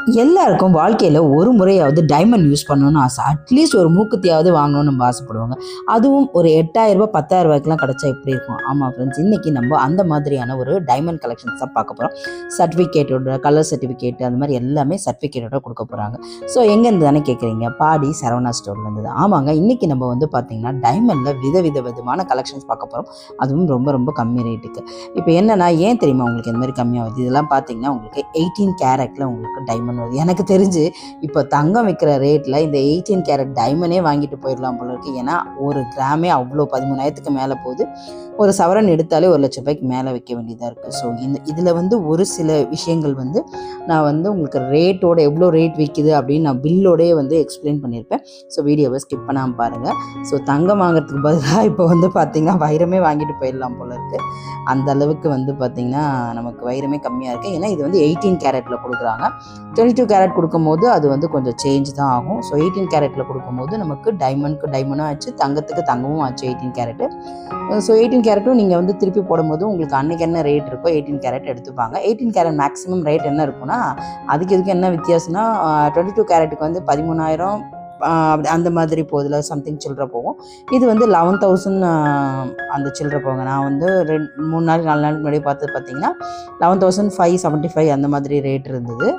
எல்லாருக்கும் வாழ்க்கையில் ஒரு முறையாவது டைமண்ட் யூஸ் பண்ணணும்னு ஆசை. அட்லீஸ்ட் ஒரு மூக்குத்தியாவது வாங்கணும்னு நம்ம ஆசைப்படுவாங்க. அதுவும் ஒரு 8,000 10,000 கிடச்சா எப்படி இருக்கும்? ஆமாம் ஃப்ரெண்ட்ஸ், இன்றைக்கி நம்ம அந்த மாதிரியான ஒரு டைமண்ட் கலெக்ஷன்ஸ் தான் பார்க்க போகிறோம். சர்டிஃபிகேட்டோட, கலர் சர்டிஃபிகேட் அந்த மாதிரி எல்லாமே சர்டிஃபிகேட்டோட கொடுக்க போகிறாங்க. ஸோ எங்கேருந்து தானே கேட்குறீங்க? பாடி சரவணா ஸ்டோர்லேருந்து தான். ஆமாங்க, இன்றைக்கி நம்ம வந்து பார்த்திங்கன்னா டைமண்டில் விதமான கலெக்ஷன்ஸ் பார்க்க போகிறோம். அதுவும் ரொம்ப ரொம்ப கம்மி ரேட்டுக்கு. இப்போ என்னென்னா, ஏன் தெரியுமா உங்களுக்கு இந்த மாதிரி கம்மியாகுது? இதெல்லாம் பார்த்திங்கன்னா உங்களுக்கு 18 கேரட்டில் உங்களுக்கு டைமண்ட் வருது. எனக்கு தெரிஞ்சு இப்போ தங்கம் விற்கிற ரேட்டில் இந்த 18 கேரட் டைமண்டே வாங்கிட்டு போயிடலாம் போல இருக்குது. ஏன்னா ஒரு கிராமே அவ்வளோ 13,000க்கு மேலே போகுது. ஒரு சவரன் எடுத்தாலே 1,00,000 மேலே வைக்க வேண்டியதாக இருக்குது. ஸோ இதில் வந்து ஒரு சில விஷயங்கள் வந்து நான் வந்து உங்களுக்கு ரேட்டோட எவ்வளோ ரேட் விற்கிது அப்படின்னு நான் பில்லோடய வந்து எக்ஸ்பிளைன் பண்ணியிருப்பேன். ஸோ வீடியோவை ஸ்கிப் பண்ணாமல் பாருங்கள். ஸோ தங்கம் வாங்குறதுக்கு பதிலாக இப்போ வந்து பார்த்திங்கன்னா வைரமே வாங்கிட்டு போயிடலாம் போல இருக்குது. அந்த அளவுக்கு வந்து பார்த்திங்கன்னா நமக்கு வைரமே கம்மியாக இருக்குது. ஏன்னா இது வந்து 18 கேரட்டில் கொடுக்குறாங்க. 22 கேரட் கொடுக்கும்போது அது வந்து கொஞ்சம் சேஞ்ச் தான் ஆகும். ஸோ 18 கேரட்டில் கொடுக்கும்போது நமக்கு டைமண்டுக்கு டைமண்டும் ஆச்சு, தங்கத்துக்கு தங்கமும் ஆச்சு 18 கேரட்டு. ஸோ 18 கேரட்டும் நீங்கள் வந்து திருப்பி போடும்போது உங்களுக்கு அன்றைக்கி என்ன ரேட் இருக்கோ 18 கேரட் எடுத்துப்பாங்க. 18 கேரட் மேக்ஸிமம் ரேட் என்ன இருக்குன்னா, அதுக்கு இதுக்கு என்ன வித்தியாசம்னா 22 கேரட்டுக்கு வந்து 13,000 அந்த மாதிரி போகுதுல, சம்திங் சில்லற போகும். இது வந்து 11,000 அந்த சில்லற போங்க. நான் வந்து 3 நாள் 4 நாளுக்கு முன்னாடி பார்த்தது பார்த்திங்கன்னா 11,575 அந்த மாதிரி ரேட் இருந்தது.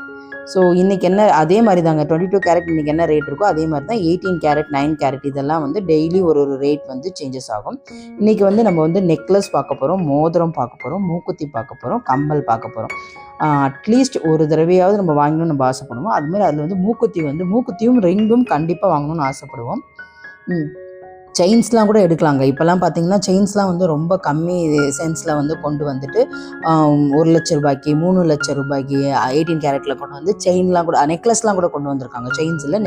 ஸோ இன்றைக்கி என்ன அதே மாதிரி தாங்க, 22 கேரட் இன்றைக்கி என்ன ரேட் இருக்கோ அதே மாதிரி தான் 18 கேரட் 9 கேரட் இதெல்லாம் வந்து டெய்லி ஒரு ரேட் வந்து சேஞ்சஸ் ஆகும். இன்றைக்கி வந்து நம்ம வந்து நெக்லஸ் பார்க்க போகிறோம், மோதிரம் பார்க்க போகிறோம், மூக்குத்தி பார்க்க போகிறோம், கம்பல் பார்க்க போகிறோம். அட்லீஸ்ட் ஒரு தடவையாவது நம்ம வாங்கணும்னு நம்ம ஆசைப்படுவோம். அதுமாதிரி அதில் வந்து மூக்குத்தியும் ரிங்கும் கண்டிப்பாக வாங்கணும்னு ஆசைப்படுவோம். செயின்ஸ்லாம் கூட எடுக்கலாங்க. இப்போல்லாம் பார்த்தீங்கன்னா செயின்ஸ்லாம் வந்து ரொம்ப கம்மி சென்ஸில் வந்து கொண்டு வந்துட்டு 1,00,000 3,00,000 18 கேரட்டில் கொண்டு வந்து செயின்லாம் கூட, நெக்லஸ்லாம் கூட கொண்டு வந்திருக்காங்க. செயின்ஸ் இல்லை,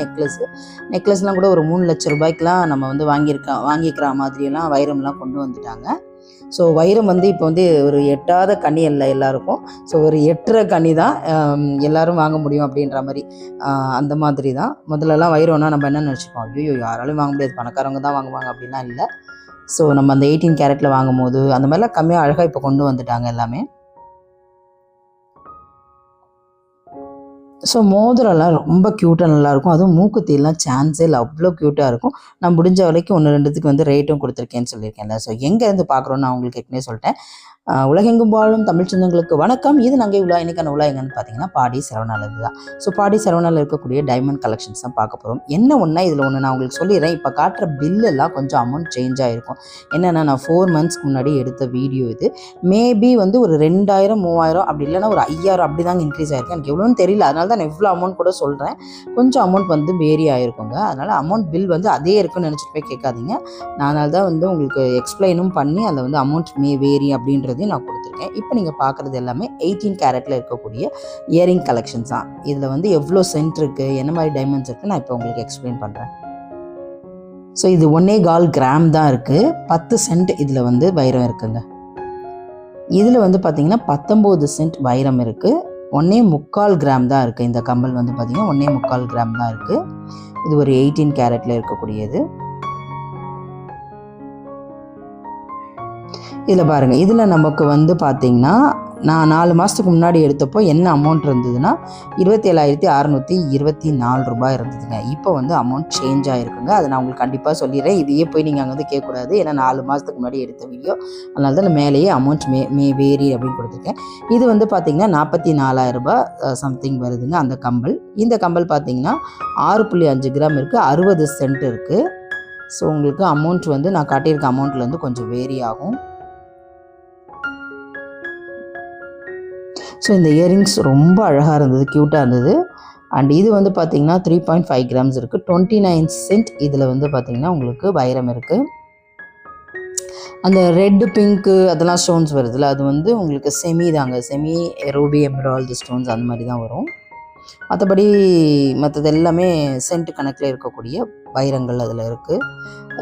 நெக்லஸ்லாம் கூட ஒரு 3,00,000 நம்ம வந்து வாங்கிக்கிற மாதிரியெல்லாம் வைரம்லாம் கொண்டு வந்துட்டாங்க. ஸோ வைரம் வந்து இப்போ வந்து ஒரு எட்டாத கனி இல்லை எல்லாருக்கும். ஸோ ஒரு எட்டுற கனி தான் எல்லோரும் வாங்க முடியும் அப்படின்ற மாதிரி. அந்த மாதிரி தான் முதல்லலாம் வைரம்னா நம்ம என்ன நினச்சிப்போம், ஐயோ யாராலும் வாங்க முடியாது, பணக்காரவங்க தான் வாங்குவாங்க அப்படின்லாம் இல்லை. ஸோ நம்ம அந்த 18 கேரட்டில் வாங்கும் போது அந்த மாதிரிலாம் கம்மியாக அழகாக இப்போ கொண்டு வந்துட்டாங்க எல்லாமே. ஸோ மோதிரம்லாம் ரொம்ப க்யூட்டாக நல்லாயிருக்கும். அதுவும் மூக்குத்திலாம் சான்ஸே இல்லை, அவ்வளோ க்யூட்டாக இருக்கும். நான் முடிஞ்ச வரைக்கும் 1 2த்துக்கு வந்து ரேட்டும் கொடுத்துருக்கேன்னு சொல்லியிருக்கேன்ல. ஸோ எங்கேருந்து பார்க்குறோன்னு நான் உங்களுக்கு ஏற்கனவே சொல்லிட்டேன். உலகெங்கும் வாழும் தமிழ் சொந்தங்களுக்கு வணக்கம். இது நங்கை உலா. இன்றைக்கான உலா எங்கன்னு பார்த்தீங்கன்னா பாடி சரவணாலேருந்து தான். ஸோ பாடி சரவணாவில் இருக்கக்கூடிய டைமண்ட் கலெக்ஷன்ஸ் தான் பார்க்க போகிறோம். என்ன ஒன்றா இதில் ஒன்று நான் உங்களுக்கு சொல்லிடுறேன். இப்போ காட்டுற பில்லெல்லாம் கொஞ்சம் அமௌண்ட் சேஞ்ச் ஆகிருக்கும். என்னென்னா நான் 4 மந்த்ஸ்க்கு முன்னாடி எடுத்த வீடியோ இது. மேபி வந்து ஒரு 2,000 3,000 அப்படி இல்லைன்னா ஒரு 5,000 அப்படி தாங்க இன்க்ரீஸ் ஆகிருக்கு. எனக்கு எவ்வளோன்னு தெரியல, அதனால தான் நான் எவ்வளோ அமௌண்ட் கூட சொல்கிறேன். கொஞ்சம் அமௌண்ட் வந்து வேரி ஆகிருக்குங்க. அதனால் அமௌண்ட் பில் வந்து அதே இருக்குன்னு நினச்சிட்டு போய் கேட்காதீங்க. நான் அதனால தான் வந்து உங்களுக்கு எக்ஸ்பிளைனும் பண்ணி அதில் வந்து அமௌண்ட் வேரி அப்படின்றது நான் கொடுத்துருக்கேன். இப்போ நீங்கள் பார்க்குறது எல்லாமே 18 கேரட்டில் இருக்கக்கூடிய இயரிங் கலெக்ஷன்ஸ் தான். இதில் வந்து எவ்வளோ சென்ட் இருக்குது, என்ன மாதிரி டைமண்ட்ஸ் இருக்குது, நான் இப்போ உங்களுக்கு எக்ஸ்பிளைன் பண்ணுறேன். ஸோ இது 1.25 கிராம் தான் இருக்குது. 10 சென்ட் இதில் வந்து வைரம் இருக்குங்க. இதில் வந்து பார்த்திங்கன்னா 19 சென்ட் வைரம் இருக்குது. 1.25 கிராம் தான் இருக்குது. இந்த கம்பல் வந்து பார்த்திங்கன்னா 1.25 கிராம் தான் இருக்குது. இது ஒரு 18 கேரட்டில் இருக்கக்கூடியது. இதில் பாருங்கள், இதில் நமக்கு வந்து பார்த்திங்கன்னா நான் 4 மாதத்துக்கு முன்னாடி எடுத்தப்போ என்ன அமௌண்ட் இருந்ததுன்னா 27,624 ரூபாய் இருந்ததுங்க. இப்போ வந்து அமௌண்ட் சேஞ்ச் ஆகிருக்குங்க. அதை நான் உங்களுக்கு கண்டிப்பாக சொல்லிடுறேன். இதையே போய் நீங்கள் அங்கே வந்து கேட்கக்கூடாது. ஏன்னா 4 மாதத்துக்கு முன்னாடி எடுத்த வீடியோ, அதனால தான் நான் மேலேயே அமௌண்ட் வேரி அப்படின்னு கொடுத்துருக்கேன். இது வந்து பார்த்திங்கன்னா 44,000 ரூபாய் சம்திங் வருதுங்க அந்த கம்பல். இந்த கம்பல் பார்த்திங்கன்னா 6.5 கிராம் இருக்குது, 60 சென்ட் இருக்குது. ஸோ உங்களுக்கு அமௌண்ட் வந்து நான் காட்டியிருக்க அமௌண்ட்லேருந்து கொஞ்சம் வேரி ஆகும். ஸோ இந்த இயரிங்ஸ் ரொம்ப அழகாக இருந்தது, க்யூட்டாக இருந்தது. அண்ட் இது வந்து பார்த்திங்கன்னா 3.5 கிராம்ஸ் இருக்குது. 29 சென்ட் இதில் வந்து பார்த்திங்கன்னா உங்களுக்கு வைரம் இருக்குது. அந்த ரெட்டு பிங்க்கு அதெல்லாம் ஸ்டோன்ஸ் வருதுல்ல, அது வந்து உங்களுக்கு செமி தாங்க, செமி ரூபி எமரால்டு ஸ்டோன்ஸ் அந்த மாதிரி தான் வரும். மற்றபடி மற்றது எல்லாமே சென்ட் கணக்கில் இருக்கக்கூடிய வைரங்கள் அதில் இருக்குது.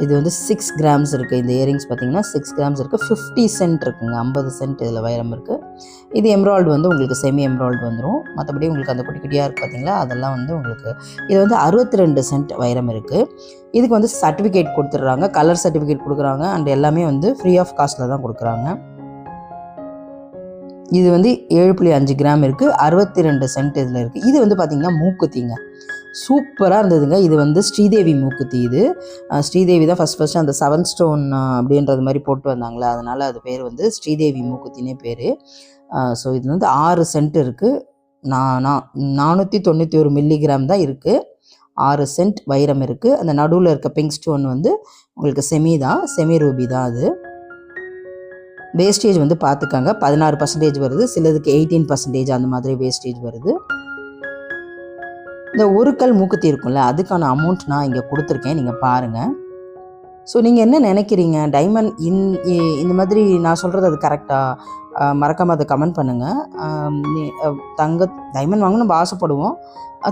இது வந்து 6 கிராம்ஸ் இருக்குது. இந்த இயரிங்ஸ் பார்த்திங்கன்னா 6 கிராம்ஸ் இருக்குது. 50 சென்ட் இருக்குங்க, 50 சென்ட் இதில் வைரம் இருக்குது. இது எம்ராய்டு வந்து உங்களுக்கு செமி எம்ராய்டு வந்துடும். மற்றபடி உங்களுக்கு அந்த குட்டி குட்டியாக இருக்குது பார்த்திங்களா, அதெல்லாம் வந்து உங்களுக்கு இது வந்து 62 சென்ட் வைரம் இருக்குது. இதுக்கு வந்து சர்டிஃபிகேட் கொடுத்துட்றாங்க, கலர் சர்டிஃபிகேட் கொடுக்குறாங்க. அண்ட் எல்லாமே வந்து ஃப்ரீ ஆஃப் காஸ்ட்டில் தான் கொடுக்குறாங்க. இது வந்து 7.5 கிராம் இருக்குது, 62 சென்ட் இதில் இருக்குது. இது வந்து பார்த்திங்கன்னா மூக்குத்திங்க, சூப்பராக இருந்ததுங்க. இது வந்து ஸ்ரீதேவி மூக்குத்தி. இது ஸ்ரீதேவி தான் ஃபஸ்ட்டு அந்த 7 ஸ்டோன் அப்படின்றது மாதிரி போட்டு வந்தாங்களே, அதனால் அது பேர் வந்து ஸ்ரீதேவி மூக்குத்தினே பேர். ஸோ இது வந்து 6 சென்ட் இருக்குது. 491 மில்லிகிராம் தான் இருக்குது. 6 சென்ட் வைரம் இருக்குது. அந்த நடுவில் இருக்க பிங்க் ஸ்டோன் வந்து உங்களுக்கு செமி ரூபி தான். அது வேஸ்டேஜ் வந்து பார்த்துக்காங்க, 16% வருது, சிலதுக்கு 18% அந்த மாதிரி வேஸ்டேஜ் வருது. இந்த ஒரு கல் மூக்குத்தி இருக்கும்ல, அதுக்கான அமௌண்ட் நான் இங்கே கொடுத்துருக்கேன், நீங்கள் பாருங்கள். ஸோ நீங்கள் என்ன நினைக்கிறீங்க? டைமண்ட் இந்த மாதிரி நான் சொல்கிறது அது கரெக்டாக? மறக்காமல் அதை கமெண்ட் பண்ணுங்கள். டைமண்ட் வாங்கணும் நம்ம ஆசைப்படுவோம்.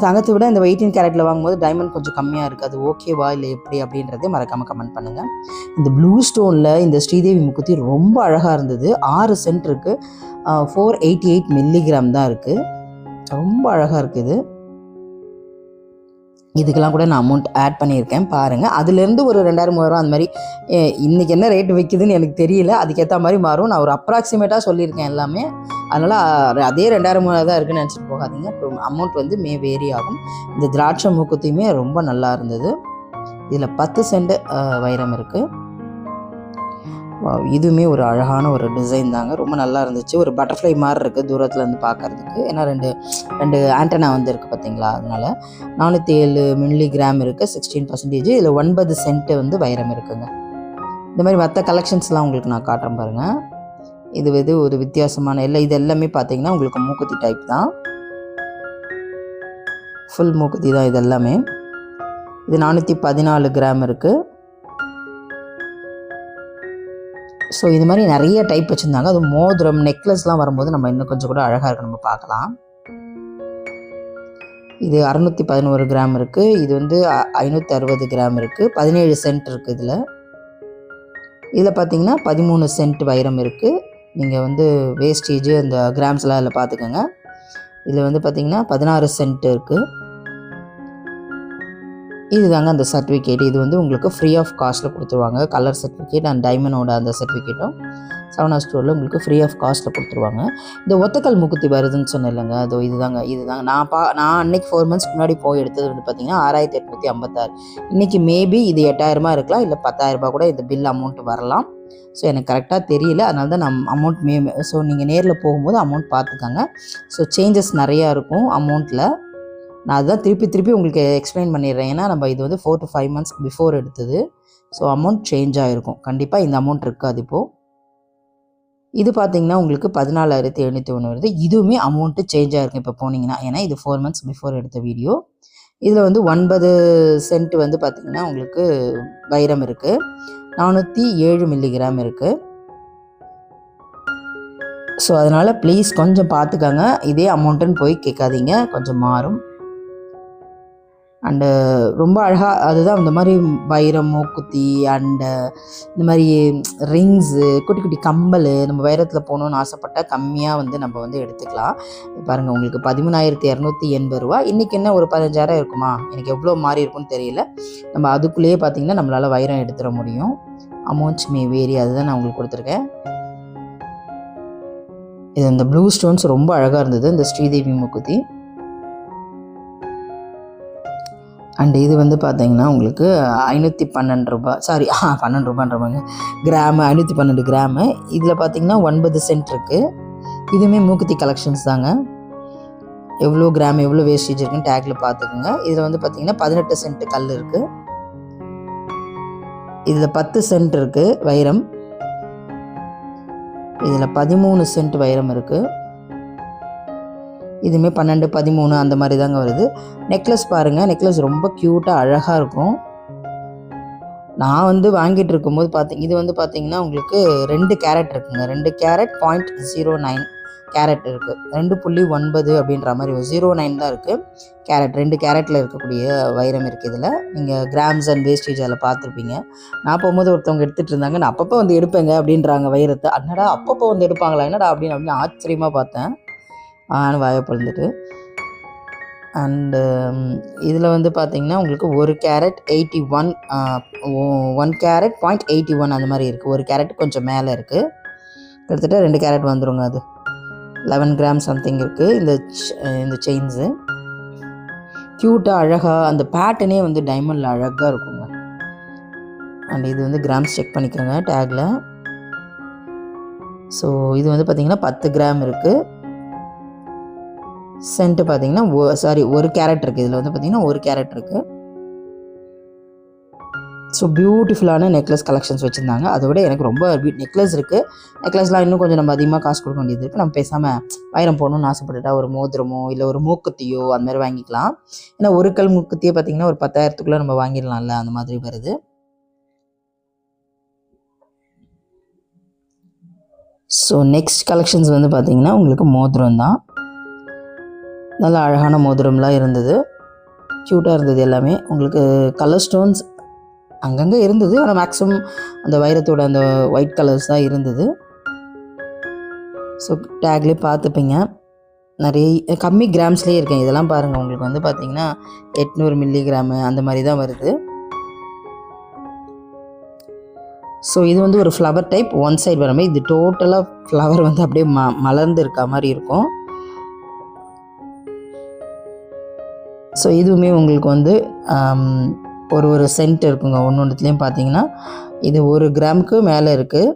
தங்கத்தை விட இந்த 18 கேரட்டில் வாங்கும்போது டைமண்ட் கொஞ்சம் கம்மியாக இருக்குது. அது ஓகேவா இல்லை எப்படி அப்படின்றதே மறக்காமல் கமெண்ட் பண்ணுங்கள். இந்த ப்ளூ ஸ்டோனில் இந்த ஸ்ரீதேவி மூக்குத்தி ரொம்ப அழகாக இருந்தது. 6 சென்ட் இருக்குது, 488 மில்லிகிராம் தான் இருக்குது. ரொம்ப அழகாக இருக்குது. இதுக்கெல்லாம் கூட நான் அமௌண்ட் ஆட் பண்ணியிருக்கேன், பாருங்கள். அதுலேருந்து ஒரு 2000-3000 அந்த மாதிரி இன்றைக்கி என்ன ரேட் விற்கிதுன்னு எனக்கு தெரியல, அதுக்கேற்ற மாதிரி மாறும். நான் ஒரு அப்ராக்சிமேட்டாக சொல்லியிருக்கேன் எல்லாமே. அதனால் அதே 2000-3000 தான் இருக்குன்னு நினச்சிட்டு போகாதீங்க. இப்போ அமௌண்ட் வந்து வேரி ஆகும். இந்த திராட்சை மூக்குத்தியுமே ரொம்ப நல்லா இருந்தது. இதில் 10 சென்ட் வைரம் இருக்குது. இதுவுமே ஒரு அழகான ஒரு டிசைன் தாங்க, ரொம்ப நல்லா இருந்துச்சு. ஒரு பட்டர்ஃப்ளை மாதிரி இருக்குது தூரத்தில் இருந்து பார்க்குறதுக்கு. ஏன்னா ரெண்டு ஆண்டனா வந்து இருக்குது பார்த்தீங்களா, அதனால் 407 மில்லிகிராம் இருக்குது, 16%. இதில் 9 சென்ட் வந்து வைரம் இருக்குங்க. இந்த மாதிரி மற்ற கலெக்ஷன்ஸ்லாம் உங்களுக்கு நான் காட்டுறேன் பாருங்கள். இது ஒரு வித்தியாசமான இது எல்லாமே பார்த்தீங்கன்னா உங்களுக்கு மூக்குத்தி டைப் தான், ஃபுல் மூக்குத்தி தான் இது எல்லாமே. இது 414 கிராம் இருக்குது. ஸோ இது மாதிரி நிறைய டைப் வச்சுருந்தாங்க. அது மோதிரம், நெக்லஸ்லாம் வரும்போது நம்ம இன்னும் கொஞ்சம் கூட அழகாக இருக்கு, நம்ம பார்க்கலாம். இது 611 கிராம் இருக்குது. இது வந்து 560 கிராம் இருக்குது. 17 சென்ட் இருக்குது. இதில் பார்த்தீங்கன்னா 13 சென்ட் வைரம் இருக்குது. நீங்கள் வந்து வேஸ்டேஜ் அந்த கிராம்ஸ்லாம் இதில் பார்த்துக்கோங்க. இதில் வந்து பார்த்தீங்கன்னா 16 சென்ட் இருக்குது. இதுதாங்க அந்த சர்டிஃபிகேட். இது வந்து உங்களுக்கு ஃப்ரீ ஆஃப் காஸ்ட்டில் கொடுத்துருவாங்க. கலர் சர்டிஃபிகேட் அண்ட் டைமண்டோட அந்த சர்டிஃபிகேட்டும் சரவணா ஸ்டோரில் உங்களுக்கு ஃப்ரீ ஆஃப் காஸ்ட்டில் கொடுத்துருவாங்க. இந்த ஒத்தக்கல் மூக்குத்தி வருதுன்னு சொன்னேன் இல்லைங்க, அதோ இதுதாங்க. நான் அன்னைக்கு 4 மந்த்ஸ்க்கு முன்னாடி போய் எடுத்தது வந்து பார்த்தீங்கன்னா 6856. இன்றைக்கி மேபி இது 8000 இருக்கலாம், இல்லை 10,000 கூட இந்த பில் அமௌண்ட் வரலாம். ஸோ எனக்கு கரெக்டாக தெரியல, அதனால தான் நான் அமௌண்ட் ஸோ நீங்கள் நேரில் போகும்போது அமௌண்ட் பார்த்துக்கோங்க. ஸோ சேஞ்சஸ் நிறையா இருக்கும் அமௌண்ட்டில். நான் அதுதான் திருப்பி உங்களுக்கு எக்ஸ்பிளைன் பண்ணிடுறேன். ஏன்னா நம்ம இது வந்து 4 to 5 months பிஃபோர் எடுத்தது. ஸோ அமௌண்ட் சேஞ்ச் ஆகிருக்கும், கண்டிப்பாக இந்த அமௌண்ட் இருக்காது இப்போது. இது பார்த்தீங்கன்னா உங்களுக்கு 14,701 வருது. இதுவுமே அமௌண்ட்டு சேஞ்ச் ஆகிருக்கும் இப்போ போனீங்கன்னா, ஏன்னா இது 4 months பிஃபோர் எடுத்த வீடியோ. இதில் வந்து 9 சென்ட் வந்து பார்த்திங்கன்னா உங்களுக்கு வைரம் இருக்குது. 407 மில்லிகிராம் இருக்குது. ஸோ அதனால் ப்ளீஸ் கொஞ்சம் பார்த்துக்கோங்க, இதே அமௌண்ட்டுன்னு போய் கேட்காதீங்க, கொஞ்சம் மாறும். அண்டு ரொம்ப அழகாக அதுதான் இந்த மாதிரி வைரம் மூக்குத்தி அண்டு இந்த மாதிரி ரிங்ஸு, குட்டி குட்டி கம்பல், நம்ம வைரத்தில் போகணுன்னு ஆசைப்பட்டால் கம்மியாக வந்து நம்ம வந்து எடுத்துக்கலாம். பாருங்கள், உங்களுக்கு 13,280 ரூபா. இன்றைக்கி என்ன ஒரு 15,000 இருக்குமா? எனக்கு எவ்வளோ மாறி இருக்குன்னு தெரியல. நம்ம அதுக்குள்ளேயே பார்த்திங்கன்னா நம்மளால் வைரம் எடுத்துட முடியும். அமௌண்ட்ஸ் வேரி, அதுதான் நான் உங்களுக்கு கொடுத்துருக்கேன். இது இந்த ப்ளூ ஸ்டோன்ஸ் ரொம்ப அழகாக இருந்தது, இந்த ஸ்ரீதேவி மூக்குத்தி. அண்டு இது வந்து பார்த்தீங்கன்னா உங்களுக்கு 512 ரூபா, சாரி 12 ரூபான்றவங்க கிராமு, 512 கிராமு. இதில் பார்த்தீங்கன்னா 9 சென்ட் இருக்குது. இதுவுமே மூக்குத்தி கலெக்ஷன்ஸ் தாங்க. எவ்வளோ கிராம் எவ்வளோ வேஸ்டேஜ் இருக்குன்னு டேக்கில் பார்த்துக்குங்க. இதில் வந்து பார்த்தீங்கன்னா 18 சென்ட் கல் இருக்குது. இதில் 10 சென்ட் இருக்குது வைரம். இதில் 13 சென்ட் வைரம் இருக்குது. இதுவுமே 12, 13 அந்த மாதிரி தாங்க வருது. நெக்லஸ் பாருங்கள், நெக்லஸ் ரொம்ப க்யூட்டாக அழகாக இருக்கும். நான் வந்து வாங்கிட்டு இருக்கும்போது இது வந்து பார்த்தீங்கன்னா உங்களுக்கு 2 கேரட் இருக்குங்க. 2 கேரட் 0.09 கேரட் இருக்குது. 2.9 அப்படின்ற மாதிரி 0.9 தான் இருக்குது கேரட். 2 கேரட்டில் இருக்கக்கூடிய வைரம் இருக்குது. இதில் நீங்கள் கிராம்ஸ் அண்ட் வேஸ்டேஜ் அதில் பார்த்துருப்பீங்க. நான் போகும்போது ஒருத்தவங்க எடுத்துகிட்டு இருந்தாங்க. நான் அப்பப்போ வந்து எடுப்பேங்க அப்படின்றாங்க வைரத்தை. என்னடா அப்பப்போ வந்து எடுப்பாங்களா என்னடா அப்படின்னு ஆச்சரியமாக பார்த்தேன். ஆனால் வாயப்பழுந்துட்டு. அண்டு இதில் வந்து பார்த்திங்கன்னா உங்களுக்கு 1 கேரட் 81, 1 கேரட் 0.81 அந்த மாதிரி இருக்குது. 1 கேரட் கொஞ்சம் மேலே இருக்குது. கிட்டத்தட்ட 2 கேரட் வந்துடுங்க அது. 11 கிராம் சம்திங் இருக்குது இந்த செயின்ஸு. க்யூட்டாக அழகாக அந்த பேட்டர்னே வந்து டைமண்டில் அழகாக இருக்குங்க. அண்ட் இது வந்து கிராம்ஸ் செக் பண்ணிக்கோங்க டேக்கில். ஸோ இது வந்து பார்த்திங்கன்னா 10 கிராம் இருக்குது. சென்ட்டு பார்த்திங்கன்னா 1 கேரட் இருக்குது. இதில் வந்து பார்த்திங்கன்னா 1 கேரட் இருக்குது. ஸோ பியூட்டிஃபுல்லான நெக்லஸ் கலெக்ஷன்ஸ் வச்சுருந்தாங்க. அதை விட எனக்கு ரொம்ப நெக்லஸ் இருக்குது. நெக்லஸ்லாம் இன்னும் கொஞ்சம் நம்ம அதிகமாக காசு கொடுக்க வேண்டியது இருக்குது. நம்ம பேசாமல் வைரம் போடணும்னு ஆசைப்பட்டுட்டா ஒரு மோதிரமோ இல்லை ஒரு மூக்குத்தியோ அந்த மாதிரி வாங்கிக்கலாம். ஏன்னா ஒரு கல் மூக்குத்தியே பார்த்திங்கன்னா ஒரு 10,000க்குள்ளே நம்ம வாங்கிடலாம்ல, அந்த மாதிரி வருது. ஸோ நெக்ஸ்ட் கலெக்ஷன்ஸ் வந்து பார்த்திங்கன்னா உங்களுக்கு மோதிரம் தான். நல்லா அழகான மோதிரம்லாம் இருந்தது. க்யூட்டாக இருந்தது எல்லாமே. உங்களுக்கு கலர் ஸ்டோன்ஸ் அங்கங்கே இருந்தது. ஆனால் மேக்ஸிமம் அந்த வைரத்தோட அந்த ஒயிட் கலர்ஸ் தான் இருந்தது. ஸோ டேக்லேயே பார்த்துப்பீங்க. நிறைய கம்மி கிராம்ஸ்லேயே இருக்கேன். இதெல்லாம் பாருங்கள், உங்களுக்கு வந்து பார்த்திங்கன்னா 800 மில்லிகிராமு அந்த மாதிரி தான் வருது. ஸோ இது வந்து ஒரு ஃப்ளவர் டைப் ஒன் சைடு வர மாதிரி. இது டோட்டலாக ஃப்ளவர் வந்து அப்படியே மலர்ந்து இருக்க மாதிரி இருக்கும். ஸோ இதுவுமே உங்களுக்கு வந்து ஒரு சென்ட் இருக்குங்க. ஒன்றுத்துலேயும் பார்த்தீங்கன்னா இது 1 கிராமுக்கு மேலே இருக்குது.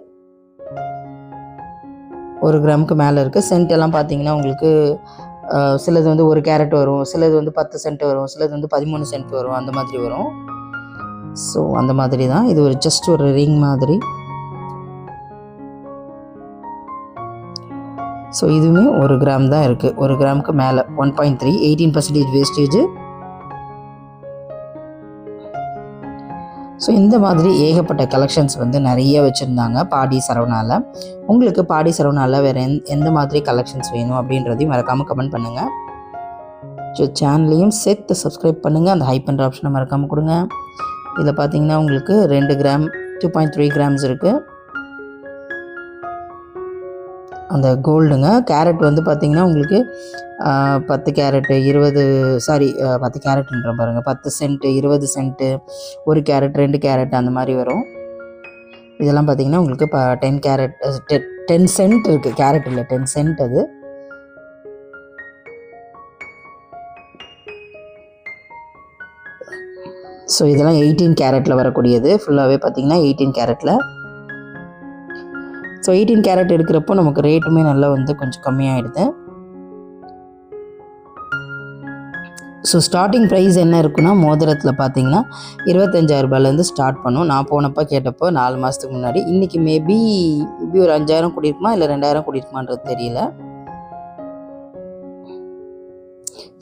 1 கிராமுக்கு மேலே இருக்குது. சென்ட் எல்லாம் பார்த்தீங்கன்னா உங்களுக்கு சிலது வந்து 1 கேரட் வரும், சிலது வந்து 10 சென்ட் வரும், சிலது வந்து 13 சென்ட் வரும், அந்த மாதிரி வரும். ஸோ அந்த மாதிரி தான். இது ஜஸ்ட் ஒரு ரிங் மாதிரி. ஸோ இதுவுமே 1 கிராம் தான் இருக்குது. 1 கிராமுக்கு மேலே 1.3, 18% வேஸ்டேஜ். ஸோ இந்த மாதிரி ஏகப்பட்ட கலெக்ஷன்ஸ் வந்து நிறைய வச்சுருந்தாங்க பாடி சரவணாவில். உங்களுக்கு பாடி சரவணாவில் வேறு எந்த மாதிரி கலெக்ஷன்ஸ் வேணும் அப்படின்றதையும் மறக்காமல் கமெண்ட் பண்ணுங்கள். ஸோ சேனலையும் சேர்த்து சப்ஸ்கிரைப் பண்ணுங்கள். அந்த ஹைப் பண்ணுற ஆப்ஷனை மறக்காமல் கொடுங்க. இதில் பார்த்தீங்கன்னா உங்களுக்கு 2 கிராம் 2.3 கிராம்ஸ் இருக்குது. அந்த கோல்டுங்க. கேரட் வந்து பார்த்திங்கன்னா உங்களுக்கு 10 கேரட்டு 10 கேரட்ன்ற பாருங்கள், 10 சென்ட்டு 20 சென்ட்டு, 1 கேரட் 2 கேரட் அந்த மாதிரி வரும். இதெல்லாம் பார்த்திங்கன்னா உங்களுக்கு 10 கேரட் 10 சென்ட் இருக்குது. கேரட் இல்லை, 10 சென்ட் அது. ஸோ இதெல்லாம் 18 கேரட்டில் வரக்கூடியது. ஃபுல்லாகவே பார்த்திங்கன்னா 18 கேரட்டில். ஸோ 18 கேரட் எடுக்கிறப்போ நமக்கு ரேட்டுமே நல்லா வந்து கொஞ்சம் கம்மியாகிடுது. ஸோ ஸ்டார்டிங் ப்ரைஸ் என்ன இருக்குன்னா, மோதிரத்தில் பார்த்தீங்கன்னா 25,000 ரூபாயிலேருந்து ஸ்டார்ட் பண்ணும். நான் போனப்போ கேட்டப்போ 4 மாதத்துக்கு முன்னாடி. இன்றைக்கி மேபி ஒரு 5,000 கூடியிருக்குமா இல்லை 2,000 கூடியிருக்குமான்றது தெரியல.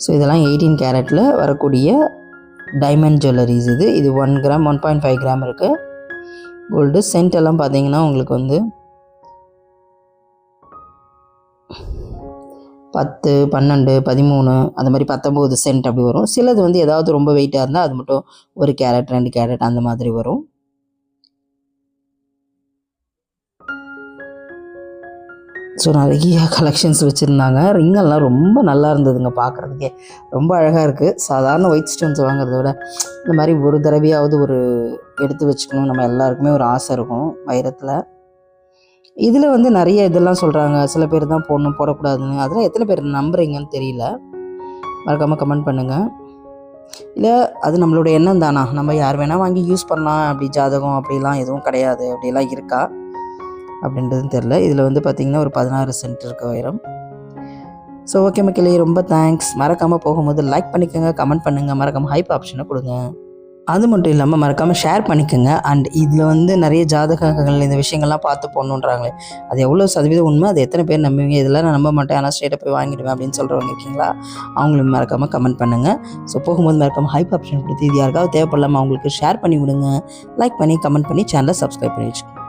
ஸோ இதெல்லாம் 18 கேரட்டில் வரக்கூடிய டைமண்ட் ஜுவல்லரிஸ். இது 1 கிராம் 1.5 கிராம் இருக்குது கோல்டு. சென்ட் எல்லாம் பார்த்தீங்கன்னா உங்களுக்கு வந்து 10, 12, 13 அந்த மாதிரி 19 சென்ட் அப்படி வரும். சிலது வந்து ஏதாவது ரொம்ப வெயிட்டாக இருந்தால் அது மட்டும் 1 கேரட் 2 கேரட் அந்த மாதிரி வரும். ஸோ நிறைய கலெக்ஷன்ஸ் வச்சுருந்தாங்க. ரிங்கெல்லாம் ரொம்ப நல்லா இருந்ததுங்க, பார்க்குறதுக்கே ரொம்ப அழகாக இருக்குது. சாதாரண ஒயிட் ஸ்டோன்ஸ் வாங்குறத விட இந்த மாதிரி ஒரு தடவையாவது எடுத்து வச்சுக்கணும். நம்ம எல்லாருக்குமே ஒரு ஆசை இருக்கும் வைரத்தில். இதில் வந்து நிறைய இதெல்லாம் சொல்கிறாங்க. சில பேர் தான் போடணும் போடக்கூடாதுன்னு. அதெல்லாம் எத்தனை பேர் நம்புறீங்கன்னு தெரியல. மறக்காமல் கமெண்ட் பண்ணுங்கள். இல்லை அது நம்மளோட எண்ணம் தானா, நம்ம யார் வேணால் வாங்கி யூஸ் பண்ணலாம், அப்படி ஜாதகம் அப்படிலாம் எதுவும் கிடையாது, அப்படிலாம் இருக்கா அப்படின்றதுன்னு தெரில. இதில் வந்து பார்த்திங்கன்னா ஒரு 16 சென்ட் இருக்க வைரம். ஸோ ஓகே மக்களே, ரொம்ப தேங்க்ஸ். மறக்காமல் போகும்போது லைக் பண்ணிக்கோங்க, கமெண்ட் பண்ணுங்கள், மறக்காமல் ஹைப் ஆப்ஷனை கொடுங்க. அது மட்டும் இல்லாமல் மறக்காமல் ஷேர் பண்ணிக்கோங்க. அண்ட் இதில் வந்து நிறைய ஜாதகங்கள் இந்த விஷயங்கள்லாம் பார்த்து போடணுன்றாங்களே, அது எவ்வளோ சதவீதம் உண்மை, அது எத்தனை பேர் நம்புவீங்க? இதெல்லாம் நான் நம்ப மாட்டேன், ஆனால் ஸ்ட்ரெயிட்டாக போய் வாங்கிடுவேன் அப்படின்னு சொல்கிறவங்க இருக்கீங்களா? அவங்களும் மறக்காமல் கமெண்ட் பண்ணுங்கள். ஸோ போகும்போது மறக்காமல் ஹைப் ஆப்ஷன் கொடுத்து இது யாருக்காவது தேவைப்படலாமா அவங்களுக்கு ஷேர் பண்ணி விடுங்க. லைக் பண்ணி கமெண்ட் பண்ணி சேனலை சப்ஸ்கிரைப் பண்ணி வச்சுக்கோங்க.